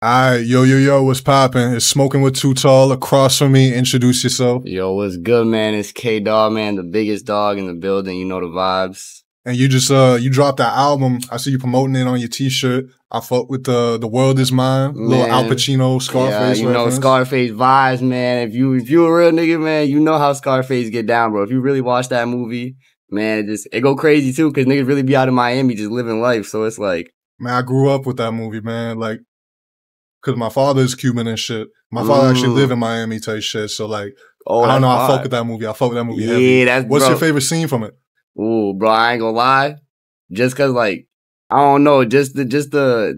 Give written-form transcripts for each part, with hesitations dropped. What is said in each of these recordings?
Alright, yo, what's poppin'? It's Smoking with Too Tall across from me. Introduce yourself. Yo, what's good, man? It's K-Dawgg, man, the biggest dog in the building. You know the vibes. And you just you dropped that album. I see you promoting it on your t-shirt. I fuck with the World Is Mine, Man, little Al Pacino, Scarface. Yeah, you know Scarface vibes, man. If you a real nigga, man, you know how Scarface get down, bro. If you really watch that movie, man, it go crazy too, cause niggas really be out in Miami just living life. So it's like, man, I grew up with that movie, man. Like, cause my father's Cuban and shit. My father actually lived in Miami type shit. So like, I don't know. I fuck with that movie. I fuck with that movie heavy. What's your favorite scene from it? Ooh, bro, I ain't gonna lie. Just cause like, I don't know, just the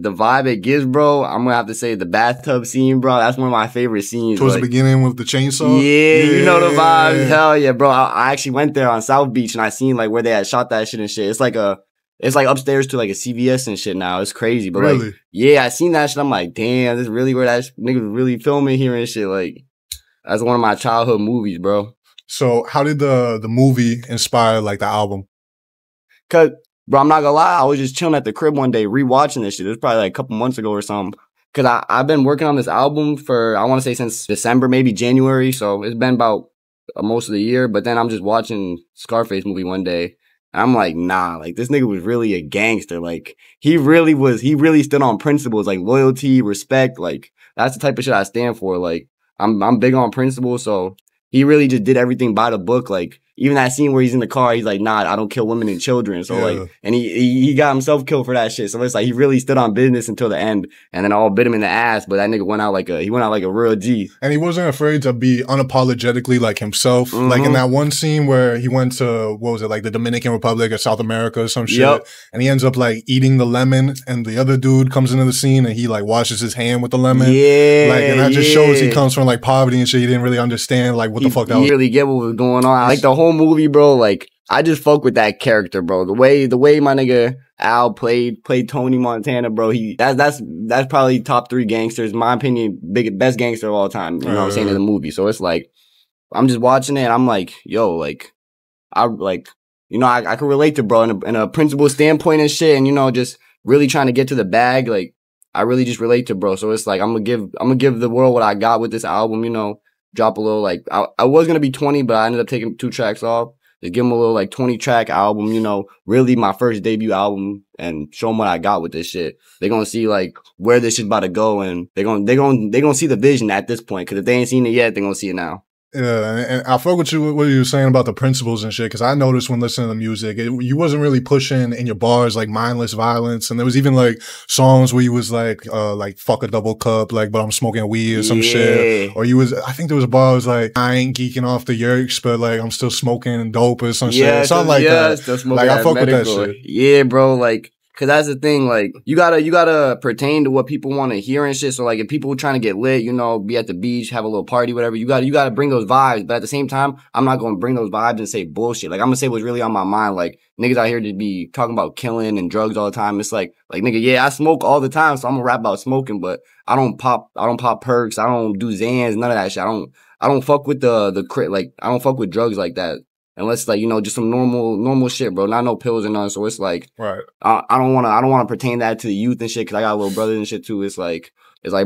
vibe it gives, bro. I'm gonna have to say the bathtub scene, bro. That's one of my favorite scenes. Towards the beginning with the chainsaw? Yeah, you know the vibes. Hell yeah, bro. I actually went there on South Beach and I seen like where they had shot that shit and shit. It's like upstairs to like a CVS and shit now. It's crazy. But really? Like, yeah, I seen that shit. I'm like, damn, this is really where that nigga was really filming here and shit. Like, that's one of my childhood movies, bro. So how did the movie inspire like the album? Cause, bro, I'm not gonna lie, I was just chilling at the crib one day rewatching this shit. It was probably like a couple months ago or something. Cause I've been working on this album for, I want to say since December, maybe January. So it's been about most of the year. But then I'm just watching Scarface movie one day. And I'm like, nah, like this nigga was really a gangster. Like he really stood on principles, like loyalty, respect. Like that's the type of shit I stand for. Like I'm big on principles. So he really just did everything by the book. Like even that scene where he's in the car, he's like, nah, I don't kill women and children. So like, and he got himself killed for that shit. So it's like, he really stood on business until the end and then all bit him in the ass. But that nigga went out like a real G. And he wasn't afraid to be unapologetically like himself. Like in that one scene where he went to, what was it? Like the Dominican Republic or South America or some shit. And he ends up like eating the lemon and the other dude comes into the scene and he like washes his hand with the lemon. Yeah. Like, and that just shows he comes from like poverty and shit. He didn't really understand like what the fuck that was. He really get what was going on. Like the whole movie, bro, like I just fuck with that character, bro. The way my nigga Al played Tony Montana, bro. That's probably top 3 gangsters, in my opinion, best gangster of all time. You know what I'm saying, in the movie. So it's like I'm just watching it and I'm like, yo, like I can relate to bro in a principle standpoint and shit, and you know, just really trying to get to the bag. Like I really just relate to bro. So it's like I'm gonna give the world what I got with this album, you know. Drop a little, like, I was going to be 20, but I ended up taking 2 tracks off. Just give them a little, like, 20-track album, you know, really my first debut album, and show them what I got with this shit. They're going to see, like, where this shit's about to go, and they're going to see the vision at this point, because if they ain't seen it yet, they're going to see it now. Yeah, and I fuck with you, what you were saying about the principles and shit, because I noticed when listening to music, you wasn't really pushing in your bars like mindless violence, and there was even like songs where you was like fuck a double cup, like, but I'm smoking weed or some shit, or I think there was a bar that was like, I ain't geeking off the yerks, but like I'm still smoking dope or some shit, something like that. Like I fuck with that shit. Yeah, bro, like. Cause that's the thing, like, you gotta pertain to what people want to hear and shit. So like, if people trying to get lit, you know, be at the beach, have a little party, whatever, you gotta bring those vibes. But at the same time, I'm not gonna bring those vibes and say bullshit. Like, I'm gonna say what's really on my mind. Like, niggas out here to be talking about killing and drugs all the time. It's like, nigga, yeah, I smoke all the time, so I'm gonna rap about smoking, but I don't pop perks, I don't do Xans, none of that shit. I don't fuck with like, I don't fuck with drugs like that. Unless like, you know, just some normal shit, bro. Not no pills or nothing. So it's like, right. I don't wanna pertain that to the youth and shit, cause I got little brothers and shit too. It's like,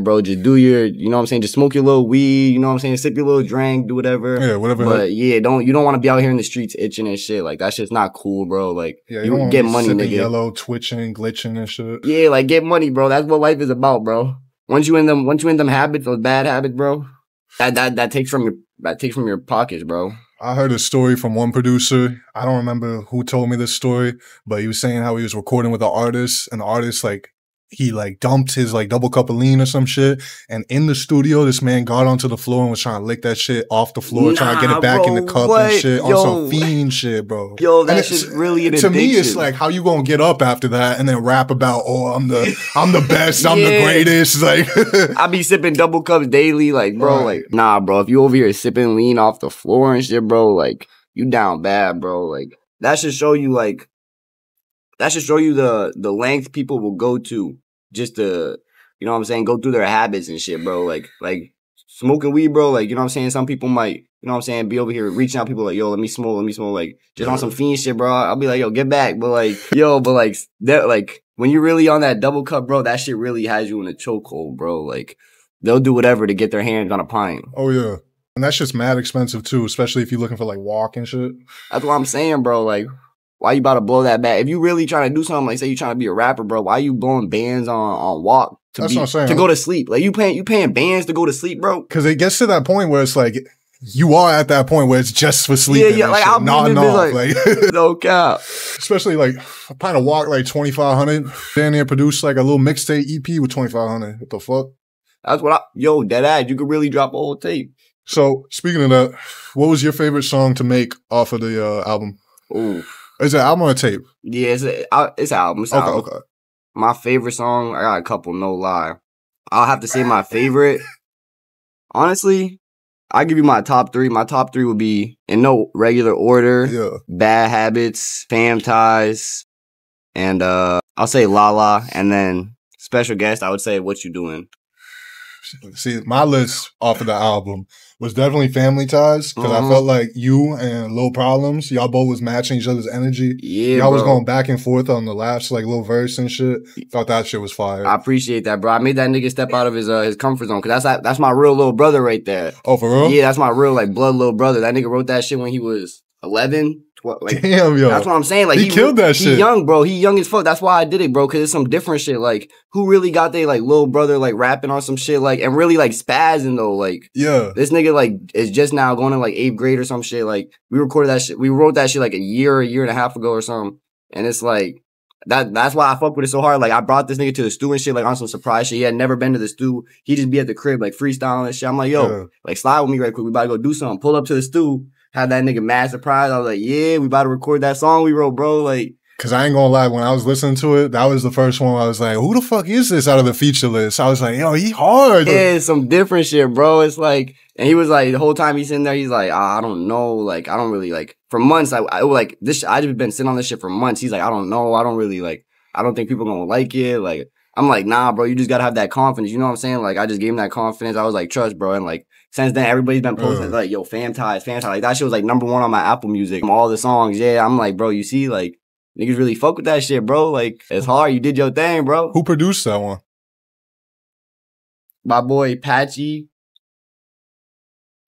bro, just do you know what I'm saying? Just smoke your little weed, you know what I'm saying? Sip your little drink, do whatever. Yeah, whatever. But yeah, you don't want to be out here in the streets itching and shit. Like, that shit's not cool, bro. Like, yeah, you don't get money, nigga. Yellow, twitching, glitching and shit. Yeah, like, get money, bro. That's what life is about, bro. Once you in them habits, those bad habits, bro, that takes from your pockets, bro. I heard a story from one producer. I don't remember who told me this story, but he was saying how he was recording with an artist, and the artist like he like dumped his like double cup of lean or some shit. And in the studio, this man got onto the floor and was trying to lick that shit off the floor, trying to get it back in the cup and shit on some fiend shit, bro. Yo, that shit's really an addiction. To me, it's like, how you gonna get up after that and then rap about, oh, I'm the best, I'm the greatest. Like, I be sipping double cups daily, like, bro, like, nah, bro. If you over here sipping lean off the floor and shit, bro, like, you down bad, bro. Like, that should show you the length people will go to just to, you know what I'm saying, go through their habits and shit, bro. Like smoking weed, bro, like, you know what I'm saying, some people might you know what I'm saying, be over here reaching out people like, yo, let me smoke, like, just on some fiend shit, bro. I'll be like, yo, get back. But like, that, like, when you're really on that double cup, bro, that shit really has you in a chokehold, bro. Like, they'll do whatever to get their hands on a pint. Oh, yeah. And that's just mad expensive, too, especially if you're looking for, like, walk and shit. That's what I'm saying, bro. Like, why you about to blow that back? If you really trying to do something, like, say you trying to be a rapper, bro, why you blowing bands on walk That's what I'm saying. to go to sleep? Like, you paying bands to go to sleep, bro? Because it gets to that point where it's like, you are at that point where it's just for sleeping. Yeah, like, I'll be nodding off. Like, no cap. Especially, like, I kind of walk, like, 2,500. Then they produce, like, a little mixtape EP with 2,500. What the fuck? That's what dead ass, you could really drop a whole tape. So, speaking of that, what was your favorite song to make off of the album? Ooh. Is it an album or a tape? Yeah, it's an album. Okay. My favorite song, I got a couple, no lie. I'll have to say my favorite. Honestly, I'll give you my top three. My top three would be, in no regular order, Yeah. Bad Habits, Fam Ties, and I'll say Lala, and then special guest, I would say What You Doing. See, my list off of the album was definitely Family Ties, because I felt like you and Low Problems, y'all both was matching each other's energy. Yeah, y'all bro. was going back and forth on the last, like, little verse and shit. Thought that shit was fire. I appreciate that, bro. I made that nigga step out of his comfort zone, because that's my real little brother right there. Oh, for real? Yeah, that's my real, like, blood little brother. That nigga wrote that shit when he was 11. Like, damn, yo. That's what I'm saying. Like, he killed that shit. He young, bro. He young as fuck. That's why I did it, bro. Cause it's some different shit. Like, who really got their, like, little brother, like, rapping on some shit, like, and really, like, spazzing, though. Like, yeah. This nigga, like, is just now going to, like, 8th grade or some shit. Like, we recorded that shit. We wrote that shit, like, a year and a half ago or something. And it's like, that's why I fuck with it so hard. Like, I brought this nigga to the stew and shit, like, on some surprise shit. He had never been to the stew. He just be at the crib, like, freestyling and shit. I'm like, yo, like, slide with me right quick. We about to go do something. Pull up to the stew. Had that nigga mad surprise. I was like, yeah, we about to record that song we wrote, bro. Like, because I ain't gonna lie, when I was listening to it, that was the first one I was like, who the fuck is this out of the feature list? I was like, yo, he hard. Yeah, some different shit, bro. It's like, and he was like, the whole time he's sitting there, he's like, I don't know. Like, I don't really, like, for months, I like, this, I just been sitting on this shit for months. He's like, I don't know. I don't really, like, I don't think people gonna like it. Like, I'm like, nah, bro, you just gotta have that confidence. You know what I'm saying? Like, I just gave him that confidence. I was like, trust, bro. And like, since then, everybody's been posting like, yo, Fam Ties. Like, that shit was like #1 on my Apple Music. All the songs, yeah. I'm like, bro, you see, like, niggas really fuck with that shit, bro. Like, it's hard. You did your thing, bro. Who produced that one? My boy, Patchy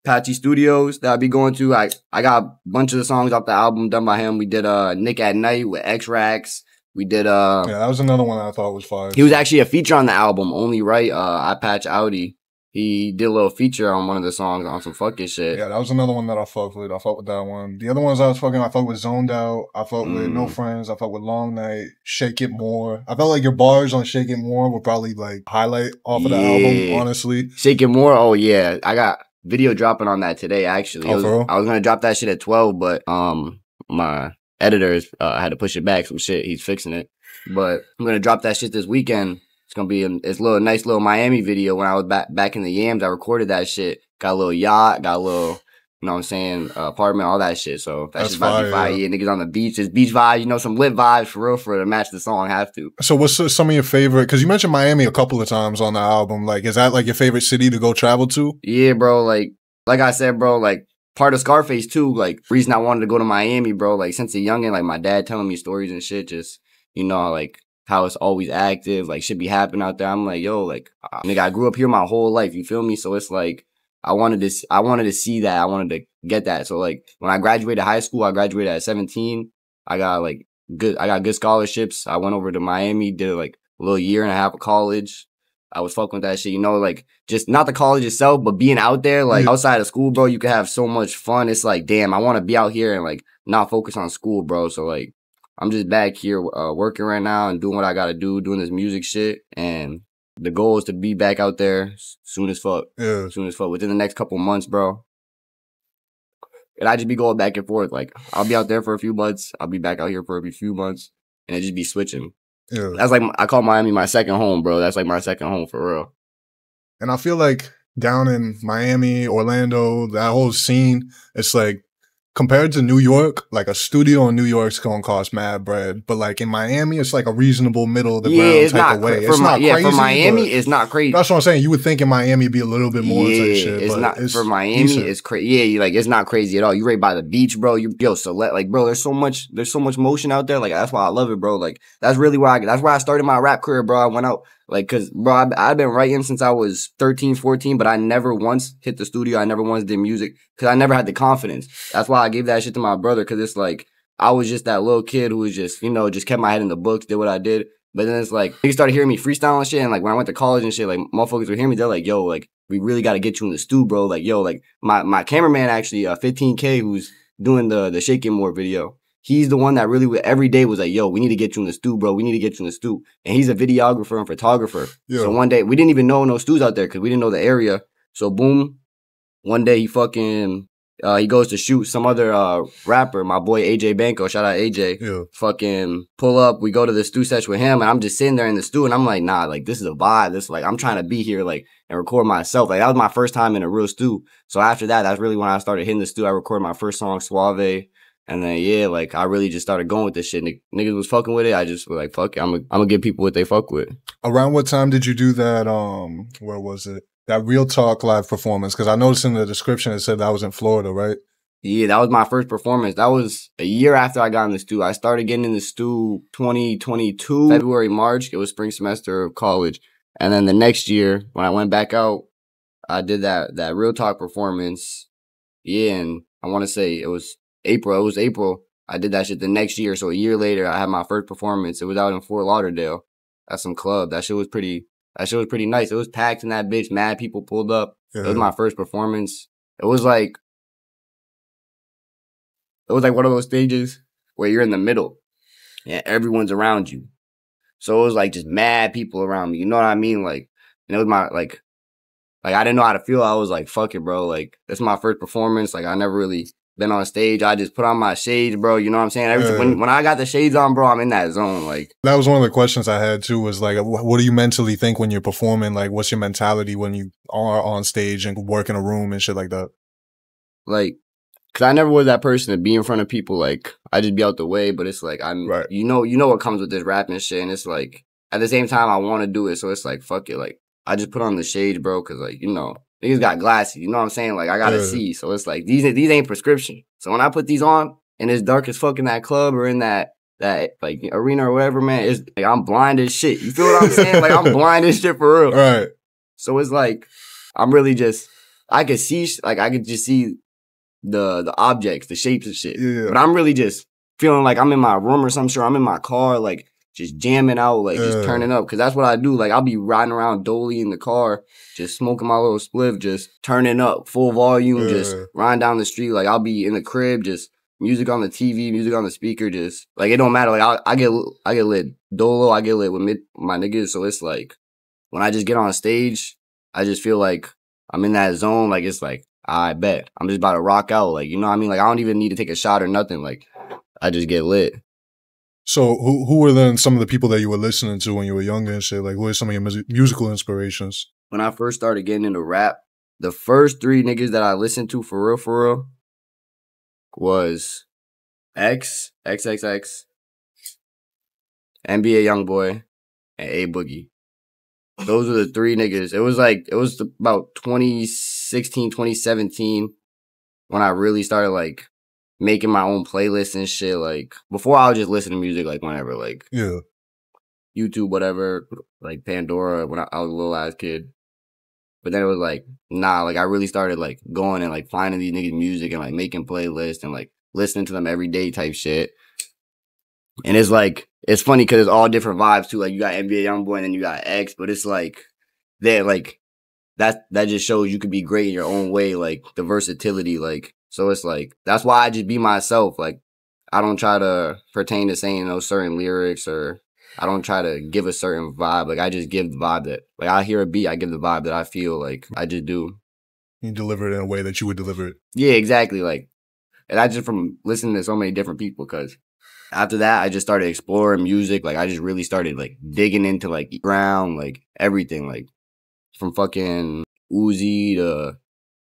Studios that I be going to. I got a bunch of the songs off the album done by him. We did Nick at Night with X-Rax. We did yeah, that was another one I thought was fire. He was actually a feature on the album, Only Right. I Patch Audi. He did a little feature on one of the songs on some fucking shit. Yeah, that was another one that I fucked with. I fucked with that one. The other ones I fucked with Zoned Out. I fucked with No Friends. I fucked with Long Night. Shake It More. I felt like your bars on Shake It More were probably like highlight off of the album, honestly. Shake It More, oh yeah. I got video dropping on that today, actually. Oh, I was gonna drop that shit at 12, but my editors had to push it back some shit. He's fixing it. But I'm gonna drop that shit this weekend. It's gonna be it's a little nice little Miami video. When I was back in the Yams, I recorded that shit. Got a little yacht, got a little, you know what I'm saying, apartment, all that shit. So that's just about to be fire. Yeah, niggas on the beach. Just beach vibes, you know, some lit vibes for real to match the song. Have to. So what's some of your favorite, because you mentioned Miami a couple of times on the album. Like, is that like your favorite city to go travel to? Yeah, bro. Like I said, bro, like part of Scarface too. Like, reason I wanted to go to Miami, bro, like since a youngin', like my dad telling me stories and shit, just, you know, like how it's always active, like shit be happening out there. I'm like, yo, like, nigga, I grew up here my whole life, you feel me? So it's like, I wanted to see that. I wanted to get that. So like, when I graduated high school, I graduated at 17. I got good scholarships. I went over to Miami, did like a little year and a half of college. I was fucking with that shit, you know, like just not the college itself, but being out there, like outside of school, bro, you can have so much fun. It's like, damn, I want to be out here and like not focus on school, bro. So like, I'm just back here working right now and doing what I gotta do, doing this music shit. And the goal is to be back out there soon as fuck. Yeah. Soon as fuck. Within the next couple months, bro. And I just be going back and forth. Like, I'll be out there for a few months. I'll be back out here for a few months. And it just be switching. Yeah. That's like, I call Miami my second home, bro. That's like my second home for real. And I feel like down in Miami, Orlando, that whole scene, it's like, compared to New York, like a studio in New York's gonna cost mad bread, but like in Miami, it's like a reasonable middle of the ground type of way. It's not crazy. For Miami, it's not crazy. That's what I'm saying. You would think in Miami be a little bit more type shit. It's but not it's for Miami. decent. It's crazy. Yeah, like it's not crazy at all. You right by the beach, bro. Like, bro, there's so much motion out there. Like that's why I love it, bro. Like that's really why I started my rap career, bro. I went out. Like, cause bro, I've been writing since I was 13, 14, but I never once hit the studio. I never once did music cause I never had the confidence. That's why I gave that shit to my brother. Cause it's like, I was just that little kid who was just, you know, just kept my head in the books, did what I did. But then it's like, they started hearing me freestyle and shit. And like, when I went to college and shit, like, motherfuckers would hear me. They're like, yo, like, we really got to get you in the stew, bro. Like, yo, like, my cameraman actually, 15K, who's doing the Shake It More video. He's the one that really every day was like, yo, we need to get you in the stew, bro. We need to get you in the stew. And he's a videographer and photographer. Yeah. So one day, we didn't even know no stews out there because we didn't know the area. So boom, one day he fucking, he goes to shoot some other rapper, my boy AJ Banco. Shout out AJ. Yeah. Fucking pull up. We go to the stew session with him, and I'm just sitting there in the stew, and I'm like, nah, like this is a vibe. This like I'm trying to be here, like and record myself. Like that was my first time in a real stew. So after that, that's really when I started hitting the stew. I recorded my first song, Suave. And then, yeah, like, I really just started going with this shit. Niggas was fucking with it. I just was like, fuck it. I'm gonna give people what they fuck with. Around what time did you do that, where was it? That Real Talk live performance? Because I noticed in the description it said that was in Florida, right? Yeah, that was my first performance. That was a year after I got in the stew. I started getting in the stew 2022, February, March. It was spring semester of college. And then the next year, when I went back out, I did that Real Talk performance. Yeah, and I want to say it was April. It was April. I did that shit the next year. So a year later, I had my first performance. It was out in Fort Lauderdale at some club. That shit was pretty nice. It was packed in that bitch. Mad people pulled up. Yeah. It was my first performance. It was like one of those stages where you're in the middle and everyone's around you. So it was like just mad people around me. You know what I mean? Like, and it was my, like I didn't know how to feel. I was like, fuck it, bro. Like, that's my first performance. Like, I never really been on stage. I just put on my shades, bro. You know what I'm saying? When I got the shades on, bro, I'm in that zone. Like, that was one of the questions I had too, was like, what do you mentally think when you're performing? Like, what's your mentality when you are on stage and work in a room and shit like that? Like, cause I never was that person to be in front of people. Like, I just be out the way, but it's like, right. you know what comes with this rapping shit. And it's like, at the same time, I want to do it. So it's like, fuck it. Like, I just put on the shades, bro. Cause like, you know, niggas got glasses, you know what I'm saying? Like, I gotta see. So it's like, these ain't prescription. So when I put these on, and it's dark as fuck in that club or in that like arena or whatever, man, it's like I'm blind as shit. You feel what I'm saying? Like, I'm blind as shit for real. Right. So it's like, I'm really just, I could see, like, I could just see the objects, the shapes and shit. Yeah. But I'm really just feeling like I'm in my room or some shit. I'm in my car, like, just jamming out, like, just turning up. Cause that's what I do. Like, I'll be riding around dolly in the car, just smoking my little spliff, just turning up, full volume, just riding down the street. Like, I'll be in the crib, just music on the TV, music on the speaker, just, like, it don't matter. Like, I get lit. Dolo, I get lit with my niggas. So it's like, when I just get on stage, I just feel like I'm in that zone. Like, it's like, I bet. I'm just about to rock out. Like, you know what I mean? Like, I don't even need to take a shot or nothing. Like, I just get lit. So who were then some of the people that you were listening to when you were younger and shit? Like, who are some of your musical inspirations? When I first started getting into rap, the first three niggas that I listened to for real, was XXX, NBA Youngboy, and A Boogie. Those were the three niggas. It was about 2016, 2017 when I really started, like, making my own playlists and shit. Like, before I would just listen to music, like, whenever, like, YouTube, whatever, like, Pandora, when I was a little ass kid. But then it was like, nah, like, I really started, like, going and, like, finding these niggas' music and, like, making playlists and, like, listening to them every day type shit. And it's like, it's funny because it's all different vibes too. Like, you got NBA Youngboy and then you got X, but it's like, that just shows you could be great in your own way, like, the versatility, like. So it's like, that's why I just be myself. Like, I don't try to pertain to saying those certain lyrics, or I don't try to give a certain vibe. Like, I just give the vibe that, like, I hear a beat, I give the vibe that I feel. Like, I just do. You deliver it in a way that you would deliver it. Yeah, exactly. Like, and I just from listening to so many different people, because after that, I just started exploring music. Like, I just really started, like, digging into, like, ground, like, everything. Like, from fucking Uzi to,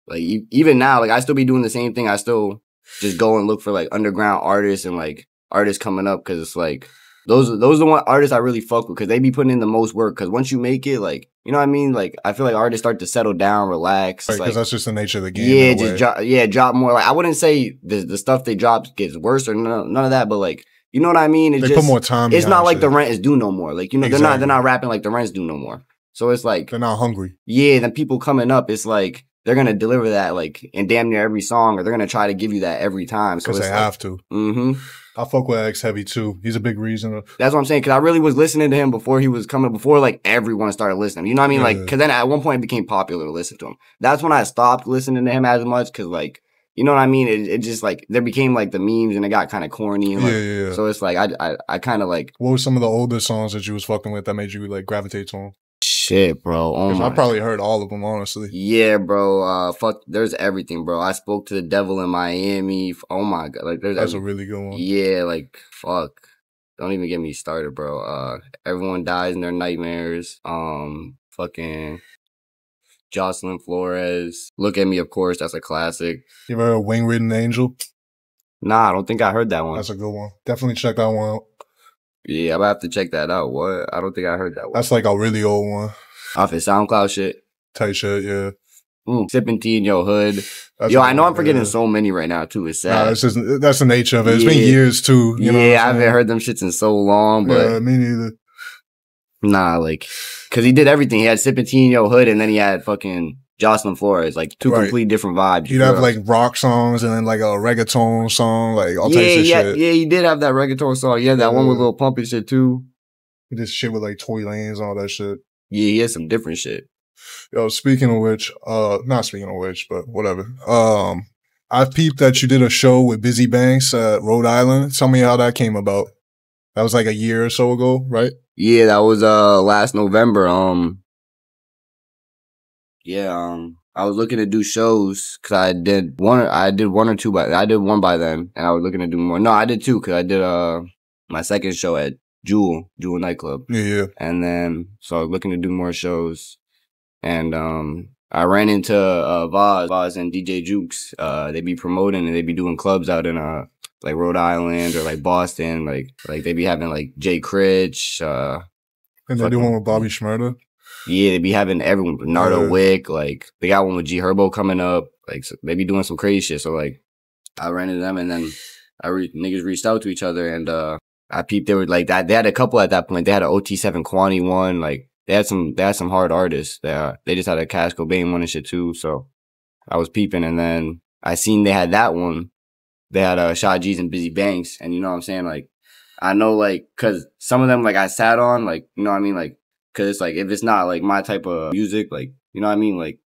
like, even now, like, I still be doing the same thing. I still just go and look for like underground artists and like artists coming up, because it's like those are the one artists I really fuck with, because they be putting in the most work. Because once you make it, like, you know what I mean? Like, I feel like artists start to settle down, relax. Right, because like, that's just the nature of the game. Yeah, just drop more. Like, I wouldn't say the stuff they drop gets worse or none of that, but like, you know what I mean? They put more time. It's not like the rent is due no more. Like, you know, exactly. they're not rapping like the rent's due no more. So it's like they're not hungry. Yeah, then people coming up, it's like they're gonna deliver that like in damn near every song, or they're gonna try to give you that every time. Because they have to. Mm-hmm. I fuck with X heavy too. He's a big reason. That's what I'm saying. Because I really was listening to him before he was coming. Before like everyone started listening. You know what I mean? Like, because then at one point it became popular to listen to him. That's when I stopped listening to him as much. Because like, you know what I mean? It just like there became like the memes and it got kind of corny. And, like, yeah. So it's like I kind of like. What were some of the older songs that you was fucking with that made you like gravitate to him? Shit, bro. Oh my. I probably heard all of them, honestly. Yeah, bro. Fuck. There's everything, bro. I spoke to the devil in Miami. Oh my god. Like, that's a really good one. Yeah, like fuck. Don't even get me started, bro. Everyone dies in their nightmares. Fucking Jocelyn Flores. Look at Me, of course. That's a classic. You ever heard Wing Ridden Angel? Nah, I don't think I heard that one. That's a good one. Definitely check that one out. Yeah, I'm gonna have to check that out. What? I don't think I heard that one. That's like a really old one. Off his SoundCloud shit. Tight shit, yeah. Sipping tea in your hood. Yo, I know I'm forgetting so many right now too. It's sad. Nah, that's the nature of it. It's been years too. You know I haven't heard them shits in so long. But yeah, me neither. Nah, like, cause he did everything. He had Sipping Tea in Your Hood, and then he had fucking Jocelyn Flores. Like two completely different vibes. He'd have like rock songs and then like a reggaeton song, like all types of shit. Yeah, he did have that reggaeton song. Yeah, that one with Lil Pump and shit too. He did shit with like Tory Lanez and all that shit. Yeah, he had some different shit. Yo, speaking of which, not speaking of which, but whatever. I peeped that you did a show with Busy Banks at Rhode Island. Tell me how that came about. That was like a year or so ago, right? Yeah, that was last November. I was looking to do shows because I did one or two I did one by then, and I was looking to do more. No, I did two because I did my second show at Jewel nightclub. Yeah. And then so I was looking to do more shows. And I ran into Vaz and DJ Jukes. They be promoting and they be doing clubs out in like Rhode Island or like Boston. Like they be having like Jay Critch. And they do one with Bobby Shmurda. Yeah, they be having everyone. Nardo Wick. Like they got one with G Herbo coming up. Like so they be doing some crazy shit. So like I ran into them and then niggas reached out to each other and I peeped. They were like that. They had a couple at that point. They had an OT7 Quantity one. Like. They had some hard artists. They just had a Cash Cobain one and shit too. So I was peeping, and then I seen they had that one. They had Shot G's and Busy Banks, and you know what I'm saying? Like I know, like, cause some of them like I sat on, like, you know what I mean? Like, cause it's like if it's not like my type of music, like, you know what I mean? Like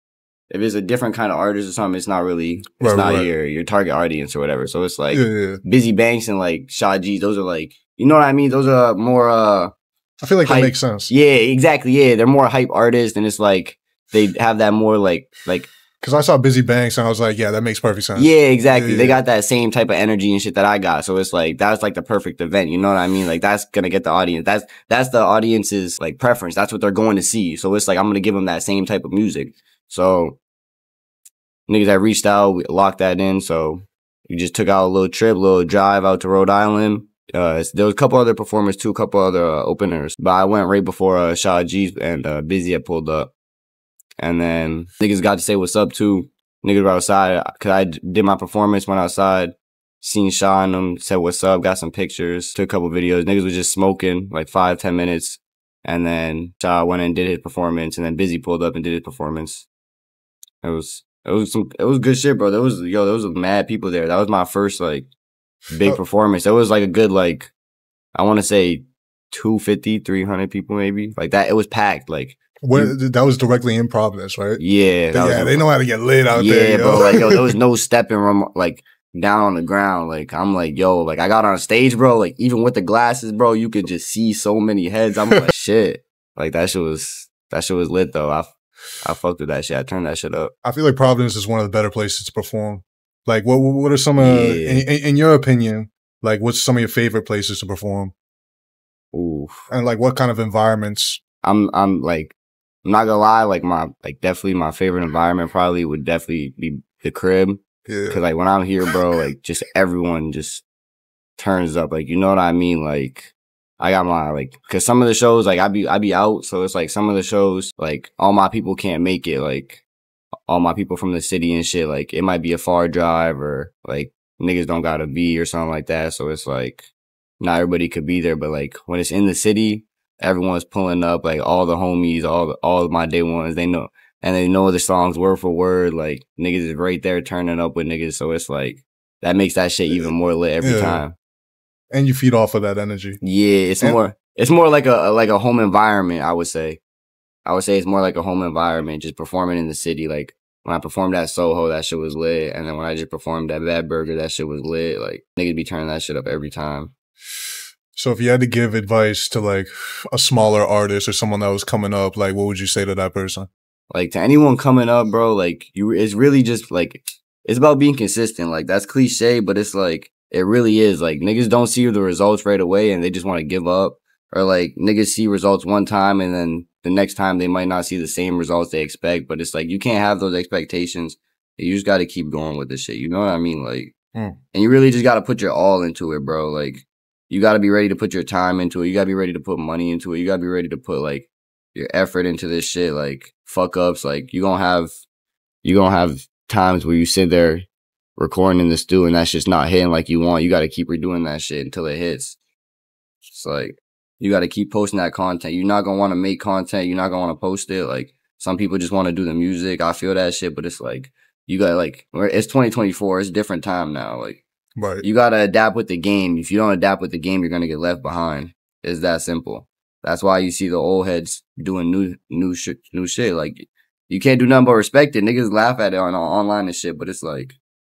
if it's a different kind of artist or something, it's not really your target audience or whatever. So it's like Busy Banks and like Shot G's. Those are like, you know what I mean? Those are more I feel like hype. That makes sense. Yeah, exactly. Yeah, they're more hype artists, and it's like they have that more like. Because I saw Busy Banks, and I was like, yeah, that makes perfect sense. Yeah, exactly. Yeah. They got that same type of energy and shit that I got. So it's like that's like the perfect event. You know what I mean? Like that's gonna get the audience. That's the audience's like preference. That's what they're going to see. So it's like I'm gonna give them that same type of music. So niggas that reached out, we locked that in. So we just took out a little drive out to Rhode Island. There was a couple other performers too, a couple other openers, but I went right before Shah G and Busy had pulled up, and then niggas got to say what's up too. Niggas were outside because I did my performance, went outside, seen Shah and them, said what's up, got some pictures, took a couple videos. Niggas was just smoking like 5-10 minutes, and then Shah went and did his performance, and then Busy pulled up and did his performance. It was good shit, bro. There was mad people there. That was my first like big performance. It was like a good, like, I want to say 250, 300 people maybe. Like that, it was packed. Like that was directly in Providence, right? Yeah. They know how to get lit out there. Yeah, bro. Like, yo, there was no stepping room, like, down on the ground. Like, I'm like, yo, like, I got on stage, bro. Like, even with the glasses, bro, you could just see so many heads. I'm like, shit. Like, that shit was lit, though. I fucked with that shit. I turned that shit up. I feel like Providence is one of the better places to perform. Like, what are some in your opinion, like, what's some of your favorite places to perform? Ooh. And, like, what kind of environments? I'm like, I'm not gonna lie, like, definitely my favorite environment probably would definitely be the crib. Yeah. Cause like when I'm here, bro, like just everyone just turns up. Like, you know what I mean? Like I got my like, cause some of the shows like I be out, so it's like some of the shows like all my people can't make it. Like all my people from the city and shit. Like it might be a far drive or like niggas don't got a V or something like that. So it's like not everybody could be there, but like when it's in the city, everyone's pulling up. Like all the homies, all of my day ones, they know. And they know the songs word for word. Like niggas is right there turning up with niggas. So it's like that makes that shit even more lit every time. And you feed off of that energy. Yeah, it's more like a home environment, I would say. I would say it's more like a home environment, just performing in the city. Like when I performed at Soho, that shit was lit. And then when I just performed at Bad Burger, that shit was lit. Like niggas be turning that shit up every time. So if you had to give advice to like a smaller artist or someone that was coming up, like what would you say to that person? Like to anyone coming up, bro, like it's really just like, it's about being consistent. Like that's cliche, but it's like, it really is. Like niggas don't see the results right away and they just want to give up. Or like niggas see results one time and then the next time they might not see the same results they expect. But it's like, you can't have those expectations. You just got to keep going with this shit. You know what I mean? Like, and you really just got to put your all into it, bro. Like you got to be ready to put your time into it. You got to be ready to put money into it. You got to be ready to put like your effort into this shit. Like fuck ups. Like you gonna have times where you sit there recording in the studio and that's just not hitting like you want. You got to keep redoing that shit until it hits. It's like, you got to keep posting that content. You're not going to want to make content. You're not going to want to post it. Like some people just want to do the music. I feel that shit, but it's like, you got like, it's 2024. It's a different time now. Like, right. You got to adapt with the game. If you don't adapt with the game, you're going to get left behind. It's that simple. That's why you see the old heads doing new shit. Like you can't do nothing but respect it. Niggas laugh at it on online and shit, but it's like,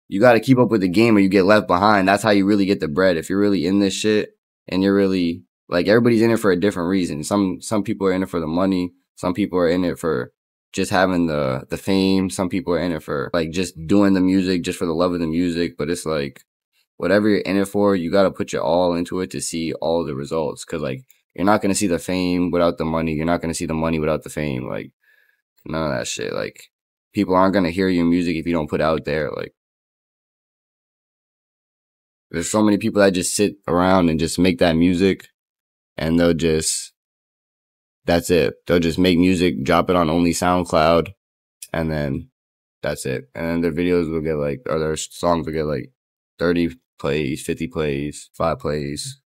you got to keep up with the game or you get left behind. That's how you really get the bread. If you're really in this shit and you're really, like, everybody's in it for a different reason. Some people are in it for the money. Some people are in it for just having the fame. Some people are in it for, like, just doing the music, just for the love of the music. But it's like, whatever you're in it for, you got to put your all into it to see all the results. Because, like, you're not going to see the fame without the money. You're not going to see the money without the fame. Like, none of that shit. Like, people aren't going to hear your music if you don't put it out there. Like, there's so many people that just sit around and just make that music. And they'll just, that's it. They'll just make music, drop it on only SoundCloud, and then that's it. And then their videos will get like, or their songs will get like 30 plays, 50 plays, 5 plays.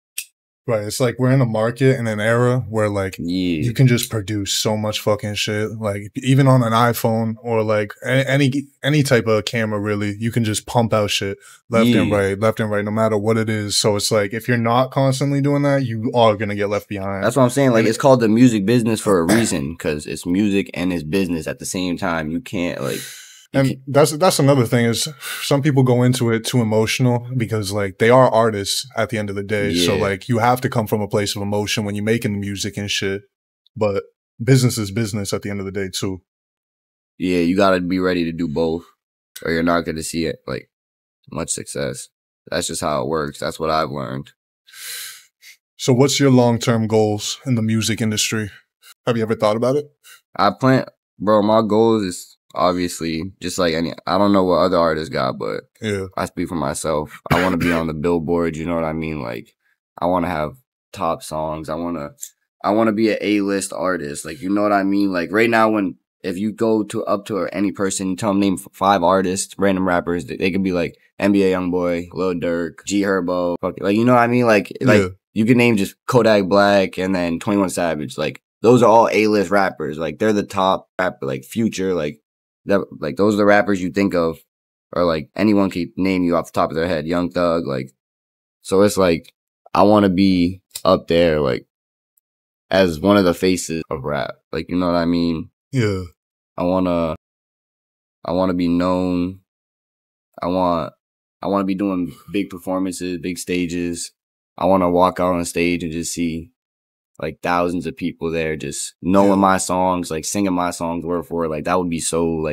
Right. It's like we're in a market in an era where like you can just produce so much fucking shit. Like even on an iPhone or like any type of camera, really, you can just pump out shit left and right, no matter what it is. So it's like if you're not constantly doing that, you are gonna get left behind. That's what I'm saying. Like it's called the music business for a reason, because it's music and it's business at the same time. You can't like. And that's another thing is some people go into it too emotional because like they are artists at the end of the day. Yeah. So like you have to come from a place of emotion when you're making music and shit. But business is business at the end of the day too. Yeah, you gotta be ready to do both or you're not gonna see it like much success. That's just how it works. That's what I've learned. So what's your long-term goals in the music industry? Have you ever thought about it? Bro, my goals is obviously just like I don't know what other artists got, but yeah, I speak for myself. I want to be on the Billboard. You know what I mean? Like I want to have top songs. I want to be an A-list artist. Like, you know what I mean? Like right now, if you go up to any person, tell them name 5 artists, random rappers, they could be like NBA Youngboy, Lil Durk, G Herbo, like, you know what I mean? Like you can name just Kodak Black and then 21 Savage. Like those are all A-list rappers. Like they're the top rapper, like Future, like those are the rappers you think of, or like anyone can name you off the top of their head. Young Thug, like, so it's like I want to be up there, like as one of the faces of rap. Like, you know what I mean? Yeah. I wanna be known. I want to be doing big performances, big stages. I want to walk out on stage and just see like thousands of people there just knowing my songs, like singing my songs word for word. Like that would be so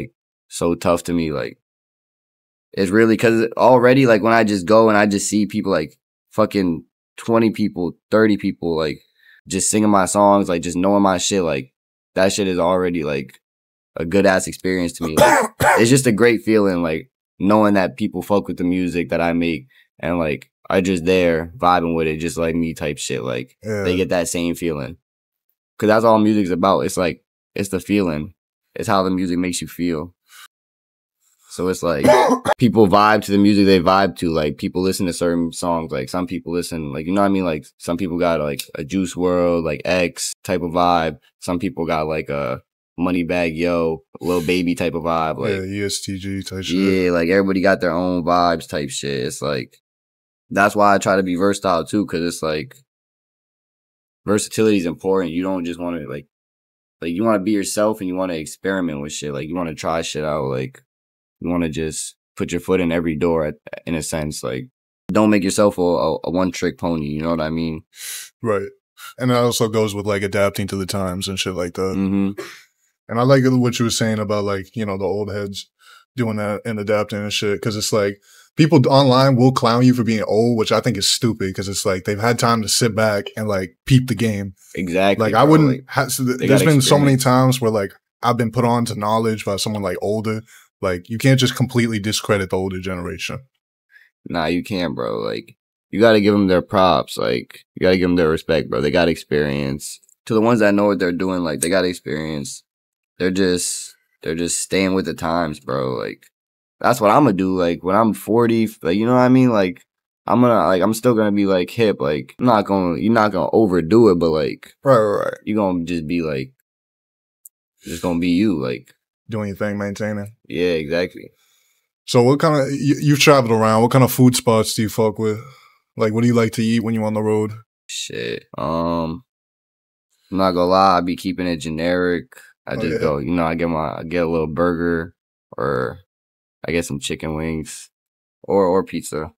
tough to me. Like it's really, cause already like when I just go and I just see people like fucking 20 people, 30 people, like just singing my songs, like just knowing my shit, like that shit is already like a good ass experience to me. Like, it's just a great feeling. Like knowing that people fuck with the music that I make and like are just there vibing with it, just like me type shit. Like they get that same feeling. Cause that's all music's about. It's like, it's the feeling. It's how the music makes you feel. So it's like people vibe to the music they vibe to. Like people listen to certain songs. Like some people listen, like, you know what I mean? Like some people got like a Juice WRLD, like X type of vibe. Some people got like a Moneybagg Yo, Lil Baby type of vibe. Like ESTG type shit. Yeah, like everybody got their own vibes type shit. It's like, that's why I try to be versatile too. Cause it's like, versatility is important. You don't just want to like you want to be yourself and you want to experiment with shit. Like you want to try shit out. Like you want to just put your foot in every door in a sense. Like don't make yourself a one trick pony. You know what I mean? Right. And that also goes with like adapting to the times and shit like that. Mm-hmm. And I like what you were saying about like, you know, the old heads doing that and adapting and shit. Cause it's like people online will clown you for being old, which I think is stupid. Cause it's like they've had time to sit back and like peep the game. Exactly. Like I wouldn't there's been so many times where like I've been put on to knowledge by someone like older. Like you can't just completely discredit the older generation. Nah, you can't, bro. Like you got to give them their props. Like you got to give them their respect, bro. They got experience. To the ones that know what they're doing, like they got experience. They're just staying with the times, bro. Like that's what I'm gonna do. Like when I'm 40, like, you know what I mean? Like I'm still gonna be like hip. Like you're not gonna overdo it, but like right. You're gonna just be like, just gonna be you, like doing your thing, maintaining. Yeah, exactly. So what kind of, you've traveled around, what kind of food spots do you fuck with? Like what do you like to eat when you're on the road? Shit. I'm not gonna lie, I be keeping it generic. I just go, you know, I get a little burger, or I get some chicken wings, or pizza.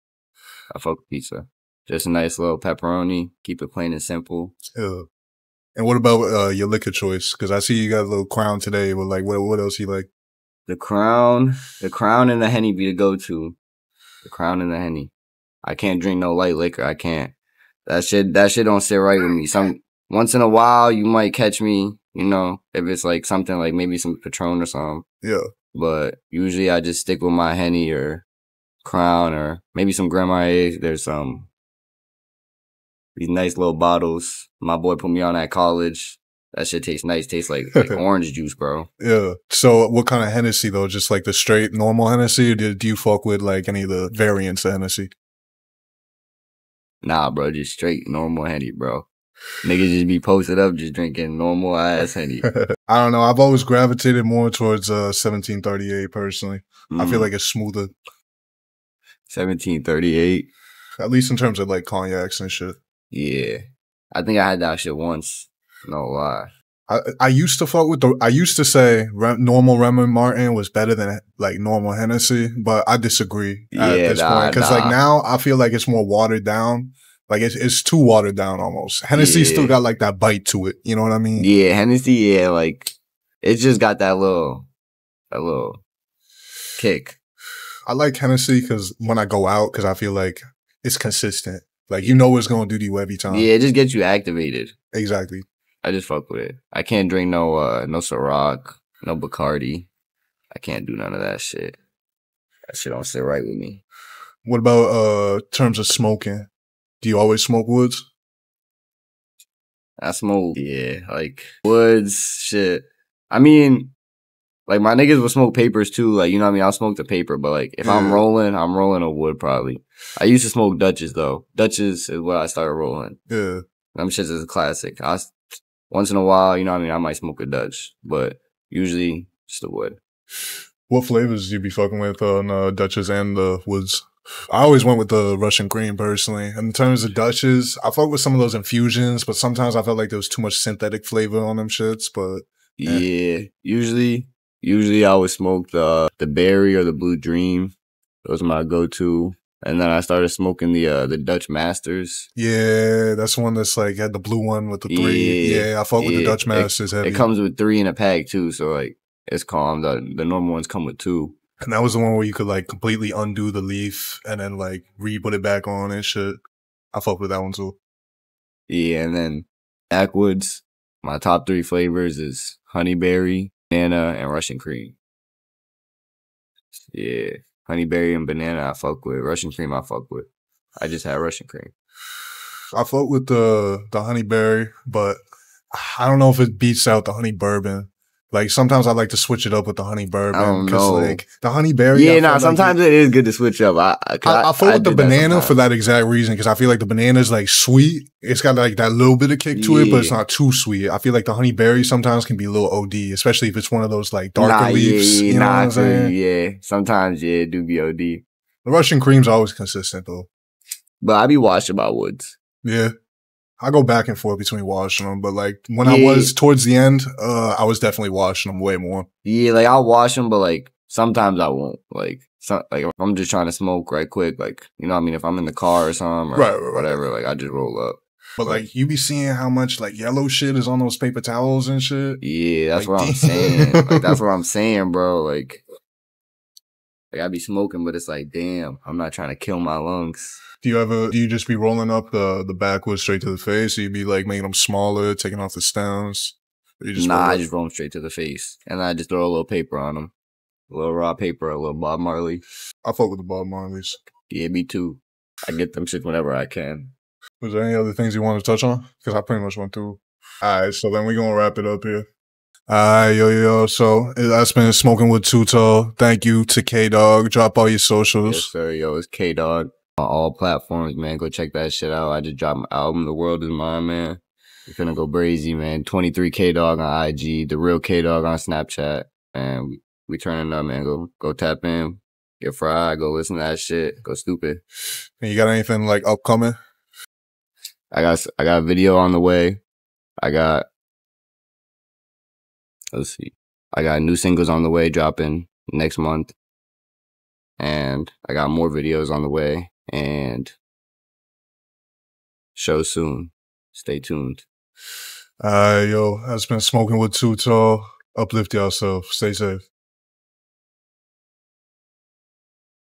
I fuck with pizza. Just a nice little pepperoni. Keep it plain and simple. Yeah. And what about your liquor choice? Because I see you got a little Crown today. But like, what else you like? The Crown and the Henny be the go-to. The Crown and the Henny. I can't drink no light liquor. I can't. That shit don't sit right with me. Once in a while, you might catch me, you know, if it's like something like maybe some Patron or something. Yeah. But usually I just stick with my Henny or Crown or maybe some Grand Marnier. There's these nice little bottles. My boy put me on at college. That shit tastes nice. Tastes like orange juice, bro. Yeah. So what kind of Hennessy though? Just like the straight normal Hennessy, or do you fuck with like any of the variants of Hennessy? Nah, bro. Just straight normal Henny, bro. Niggas just be posted up just drinking normal ass Henny. I don't know. I've always gravitated more towards 1738 personally. I feel like it's smoother. 1738. At least in terms of like cognacs and shit. Yeah. I think I had that shit once. No lie. I used to fuck with I used to say normal Remy Martin was better than like normal Hennessy, but I disagree at this point. Cause like now I feel like it's more watered down. Like it's too watered down almost. Hennessy still got like that bite to it. You know what I mean? Yeah, Hennessy, yeah, like it's just got that little kick. I like Hennessy cause when I go out, cause I feel like it's consistent. Like you know what it's gonna do to you every time. Yeah, it just gets you activated. Exactly. I just fuck with it. I can't drink no Ciroc, no Bacardi. I can't do none of that shit. That shit don't sit right with me. What about terms of smoking? Do you always smoke woods? I smoke, yeah, like woods, shit. I mean, like my niggas will smoke papers too. Like, you know what I mean? I'll smoke the paper, but like if I'm rolling a wood probably. I used to smoke Dutches though. Dutches is what I started rolling. Yeah. Them shits is a classic. Once in a while, you know what I mean? I might smoke a Dutch, but usually just a wood. What flavors do you be fucking with on Dutches and the woods? I always went with the Russian cream personally. In terms of Dutches, I fuck with some of those infusions, but sometimes I felt like there was too much synthetic flavor on them shits. But yeah, usually I would smoke the berry or the blue dream. Those are my go-to. And then I started smoking the Dutch Masters. Yeah, that's one that's like had the blue one with the 3. Yeah, I fuck with the Dutch Masters heavy. It comes with 3 in a pack too, so like it's calm. The normal ones come with 2. And that was the one where you could like completely undo the leaf and then like re-put it back on and shit. I fuck with that one too. Yeah, and then backwoods, my top 3 flavors is honeyberry, banana, and Russian cream. Yeah. Honeyberry and banana I fuck with. Russian cream I fuck with. I just had Russian cream. I fuck with the honeyberry, but I don't know if it beats out the honey bourbon. Like sometimes I like to switch it up with the honey bourbon. I don't know. Like the honeyberry. Yeah, nah, sometimes it is good to switch up. I fuck with the banana for that exact reason, because I feel like the banana is like sweet. It's got like that little bit of kick to it, but it's not too sweet. I feel like the honeyberry sometimes can be a little OD, especially if it's one of those like darker leaves. You know what I'm saying? Yeah, sometimes it do be OD. The Russian cream's always consistent though. But I be washing my woods. Yeah. I go back and forth between washing them, but like when I was towards the end, I was definitely washing them way more. Yeah, like I'll wash them, but like sometimes I won't. Like if I'm just trying to smoke right quick, like, you know what I mean? If I'm in the car or something or whatever, like I just roll up. But like you be seeing how much like yellow shit is on those paper towels and shit. Yeah, that's what I'm saying. Like that's what I'm saying, bro. Like I be smoking, but it's like, damn, I'm not trying to kill my lungs. Do you just be rolling up the backwoods straight to the face? Or you be like making them smaller, taking off the stems? I just roll them straight to the face. And I just throw a little paper on them. A little raw paper, a little Bob Marley. I fuck with the Bob Marleys. Yeah, me too. I get them shit whenever I can. Was there any other things you want to touch on? Because I pretty much went through. All right, so then we're going to wrap it up here. All right, yo. So that's been Smoking with Tuto. Thank you to K-Dawgg. Drop all your socials. Yes, sir. Yo, it's K-Dawgg. On all platforms, man. Go check that shit out. I just dropped my album, The World Is Mine, man. We're finna go brazy, man. 23 K-Dawgg on IG, The Real K-Dawgg on Snapchat. And we turning up, man. Go tap in. Get fried. Go listen to that shit. Go stupid. And you got anything like upcoming? I got a video on the way. Let's see. I got new singles on the way dropping next month. And I got more videos on the way. And show soon. Stay tuned. Yo, that's been Smoking with Tuto. Uplift yourself. Stay safe.